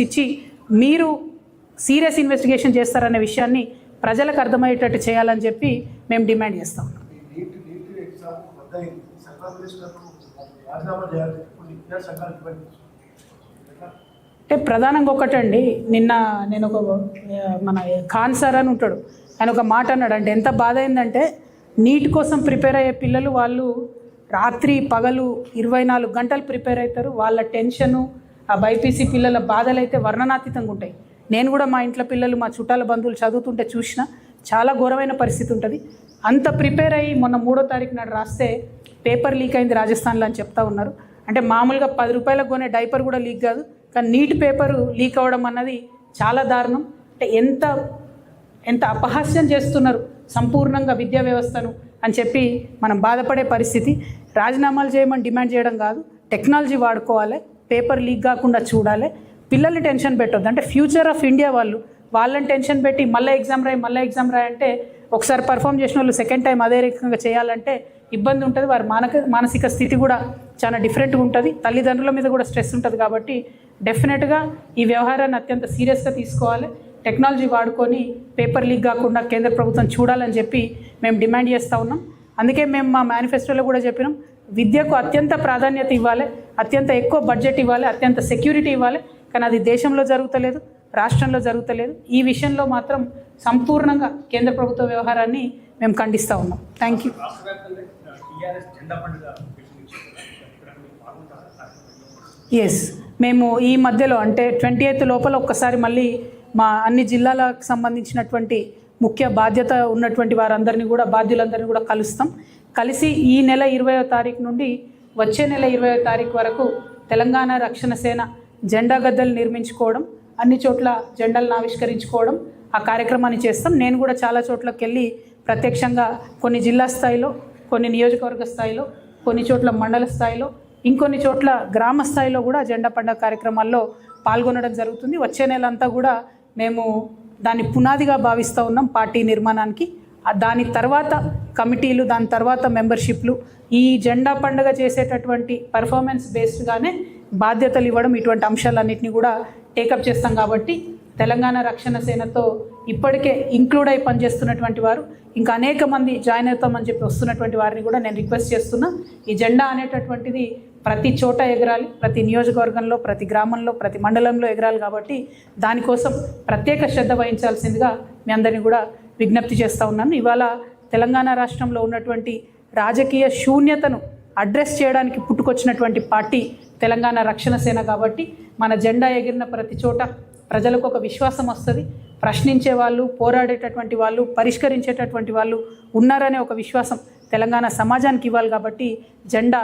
ఇచ్చి మీరు serious investigation చేస్తారనే విషయాన్ని ప్రజలకు అర్థమయ్యేటట్టు చేయాలని చెప్పి మేము డిమాండ్ చేస్తాం. అంటే ప్రధానంగా ఒకటండి, నిన్న నేను మన ఖాన్ సార్ అని ఉంటాడు, ఆయన ఒక మాట అన్నాడు. అంటే ఎంత బాధ అయిందంటే నీట్ కోసం ప్రిపేర్ అయ్యే పిల్లలు వాళ్ళు రాత్రి పగలు 24 గంటలు ప్రిపేర్ అవుతారు. వాళ్ళ టెన్షను, ఆ బైపీసీ పిల్లల బాధలు అయితే వర్ణనాతీతంగా ఉంటాయి. నేను కూడా మా ఇంట్లో పిల్లలు, మా చుట్టాల బంధువులు చదువుతుంటే చూసిన చాలా ఘోరమైన పరిస్థితి ఉంటుంది. అంత ప్రిపేర్ అయ్యి మొన్న 3వ తారీఖు నాడు రాస్తే పేపర్ లీక్ అయింది రాజస్థాన్లో అని చెప్తా ఉన్నారు. అంటే మామూలుగా 10 రూపాయలకు కొనే డైపర్ కూడా లీక్ కాదు, కానీ నీట్ పేపరు లీక్ అవ్వడం అన్నది చాలా దారుణం. అంటే ఎంత అపహాస్యం చేస్తున్నారు సంపూర్ణంగా విద్యా వ్యవస్థను అని చెప్పి మనం బాధపడే పరిస్థితి. రాజీనామాలు చేయమని డిమాండ్ చేయడం కాదు, టెక్నాలజీ వాడుకోవాలి, పేపర్ లీక్ కాకుండా చూడాలి, పిల్లల్ని టెన్షన్ పెట్టొద్దు. అంటే ఫ్యూచర్ ఆఫ్ ఇండియా వాళ్ళని టెన్షన్ పెట్టి మళ్ళీ ఎగ్జామ్ రాయి అంటే ఒకసారి పర్ఫామ్ చేసిన వాళ్ళు సెకండ్ టైం అదే రకంగా చేయాలంటే ఇబ్బంది ఉంటుంది. వారి మానసిక స్థితి కూడా చాలా డిఫరెంట్గా ఉంటుంది, తల్లిదండ్రుల మీద కూడా స్ట్రెస్ ఉంటుంది. కాబట్టి డెఫినెట్గా ఈ వ్యవహారాన్ని అత్యంత సీరియస్గా తీసుకోవాలి, టెక్నాలజీ వాడుకొని పేపర్ లీక్ కాకుండా కేంద్ర ప్రభుత్వం చూడాలని చెప్పి మేము డిమాండ్ చేస్తూ ఉన్నాం. అందుకే మేము మా మేనిఫెస్టోలో కూడా చెప్పినాం, విద్యకు అత్యంత ప్రాధాన్యత ఇవ్వాలి, అత్యంత ఎక్కువ బడ్జెట్ ఇవ్వాలి, అత్యంత సెక్యూరిటీ ఇవ్వాలి. కానీ అది దేశంలో జరుగుతలేదు, రాష్ట్రంలో జరుగుతలేదు. ఈ విషయంలో మాత్రం సంపూర్ణంగా కేంద్ర ప్రభుత్వ వ్యవహారాన్ని మేము ఖండిస్తూ ఉన్నాం. Thank you. ఎస్, మేము ఈ మధ్యలో అంటే 28 లోపల ఒక్కసారి మళ్ళీ మా అన్ని జిల్లాలకు సంబంధించినటువంటి ముఖ్య బాధ్యత ఉన్నటువంటి బాధ్యులందరినీ కూడా కలిసి ఈ నెల 20వ తారీఖు నుండి వచ్చే నెల 20వ తారీఖు వరకు తెలంగాణ రక్షణ సేన జెండా గద్దెలు నిర్మించుకోవడం, అన్ని చోట్ల జెండాలను ఆవిష్కరించుకోవడం, ఆ కార్యక్రమాన్ని చేస్తాం. నేను కూడా చాలా చోట్లకి వెళ్ళి ప్రత్యక్షంగా కొన్ని జిల్లా స్థాయిలో, కొన్ని నియోజకవర్గ స్థాయిలో, కొన్ని చోట్ల మండల స్థాయిలో, ఇంకొన్ని చోట్ల గ్రామ స్థాయిలో కూడా జెండా పండుగ కార్యక్రమాల్లో పాల్గొనడం జరుగుతుంది. వచ్చే నెల అంతా కూడా మేము దాన్ని పునాదిగా భావిస్తూ ఉన్నాం పార్టీ నిర్మాణానికి. దాని తర్వాత కమిటీలు, దాని తర్వాత మెంబర్షిప్లు, ఈ జెండా పండుగ చేసేటటువంటి పర్ఫార్మెన్స్ బేస్డ్గానే బాధ్యతలు ఇవ్వడం, ఇటువంటి అంశాలన్నింటినీ కూడా టేకప్ చేస్తాం. కాబట్టి తెలంగాణ రక్షణ సేనతో ఇప్పటికే ఇంక్లూడ్ అయి పనిచేస్తున్నటువంటి వారు ఇంకా అనేక మంది జాయిన్ అవుతామని చెప్పి వస్తున్నటువంటి వారిని కూడా నేను రిక్వెస్ట్ చేస్తున్నా. ఈ జెండా అనేటటువంటిది ప్రతి చోట ఎగరాలి, ప్రతి నియోజకవర్గంలో, ప్రతి గ్రామంలో, ప్రతి మండలంలో ఎగరాలి. కాబట్టి దానికోసం ప్రత్యేక శ్రద్ధ వహించాల్సిందిగా మీ అందరినీ కూడా విజ్ఞప్తి చేస్తూ ఉన్నాను. ఇవాళ తెలంగాణ రాష్ట్రంలో ఉన్నటువంటి రాజకీయ శూన్యతను అడ్రస్ చేయడానికి పుట్టుకొచ్చినటువంటి పార్టీ తెలంగాణ రక్షణ సేన. కాబట్టి మన జెండా ఎగిరిన ప్రతి చోట ప్రజలకు ఒక విశ్వాసం వస్తుంది, ప్రశ్నించే వాళ్ళు, పోరాడేటటువంటి వాళ్ళు, పరిష్కరించేటటువంటి వాళ్ళు ఉన్నారనే ఒక విశ్వాసం తెలంగాణ సమాజానికి ఇవ్వాలి. కాబట్టి జెండా